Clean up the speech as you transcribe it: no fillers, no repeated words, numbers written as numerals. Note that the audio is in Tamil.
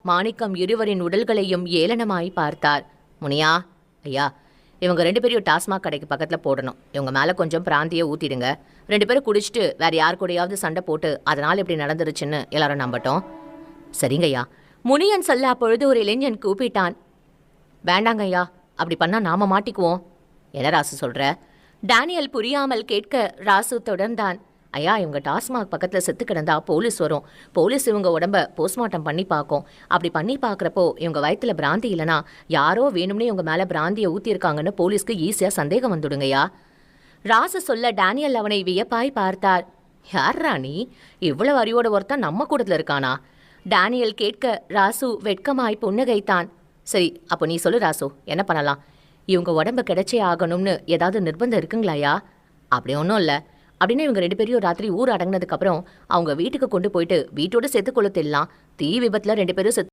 மாணிக்கம் இருவரின் உடல்களையும் ஏளனமாய் பார்த்தார். முனியா, ஐயா, இவங்க 2 பேரையும் டாஸ்மாக் கடைக்கு பக்கத்தில் போடணும். இவங்க மேலே கொஞ்சம் பிராந்தியை ஊற்றிடுங்க. 2 பேரும் குடிச்சிட்டு வேற யார் கூடயாவது சண்டை போட்டு அதனால் இப்படி நடந்துருச்சுன்னு எல்லாரும் நம்பட்டோம். சரிங்கய்யா, முனியன் சொல்ல அப்பொழுது ஒரு இளைஞன் கூப்பிட்டான். வேண்டாங்க ஐயா, அப்படி பண்ணா நாம மாட்டிக்குவோம். என்ன ராசு சொல்ற? டேனியல் புரியாமல் கேட்க ராசு தொடர்ந்தான். ஐயா, இவங்க டாஸ்மாக் பக்கத்தில் செத்து கிடந்தா போலீஸ் வரும். போலீஸ் இவங்க உடம்ப போஸ்ட்மார்ட்டம் பண்ணி பார்க்கும். அப்படி பண்ணி பார்க்குறப்போ இவங்க வயிற்றுல பிராந்தி இல்லைனா யாரோ வேணும்னே இவங்க மேலே பிராந்தியை ஊற்றிருக்காங்கன்னு போலீஸ்க்கு ஈஸியாக சந்தேகம் வந்துடுங்கய்யா. ராசு சொல்ல டேனியல் அவனை வியப்பாய் பார்த்தார். யார் ராணி, இவ்வளவு அறிவோட ஒருத்தன் நம்ம கூடத்தில் இருக்கானா? டேனியல் கேட்க ராசு வெட்கமாய் புன்னகைத்தான். சரி, அப்போ நீ சொல்லு ராசு, என்ன பண்ணலாம்? இவங்க உடம்பு கிடைச்சே ஆகணும்னு ஏதாவது நிர்பந்தம் இருக்குங்களாயா? அப்படி ஒன்றும் இல்லை. அப்படின்னு இவங்க 2 பேரையும் ராத்திரி ஊர் அடங்கினதுக்கப்புறம் அவங்க வீட்டுக்கு கொண்டு போயிட்டு வீட்டோட செத்து கொளுத்திடலாம். தீ விபத்தில் 2 பேரும் செத்து